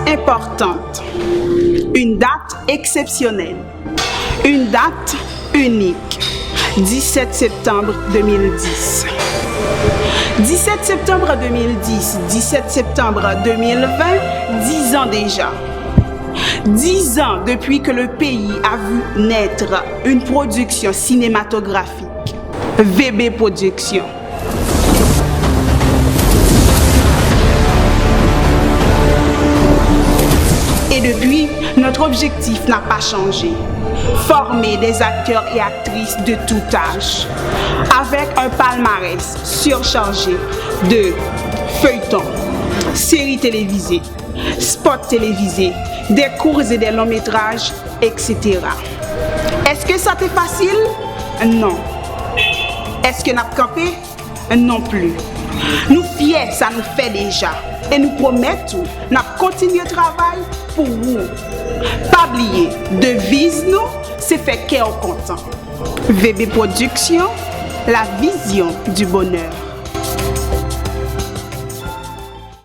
importante, une date exceptionnelle, une date unique, 17 septembre 2010. 17 septembre 2010, 17 septembre 2020, 10 ans déjà. 10 ans depuis que le pays a vu naître une production cinématographique, VB Production. Et depuis, notre objectif n'a pas changé. Former des acteurs et actrices de tout âge, avec un palmarès surchargé de feuilletons, séries télévisées, spots télévisés, des courts et des longs métrages, etc. Est-ce que ça t'est facile? Non. Est-ce que n'a campé? Non plus. Nous fiers, ça nous fait déjà. Et nous promettons, nous continuer le travail pour vous. Pas oublier, devise nous, c'est faire cœur content. VB Production, la vision du bonheur.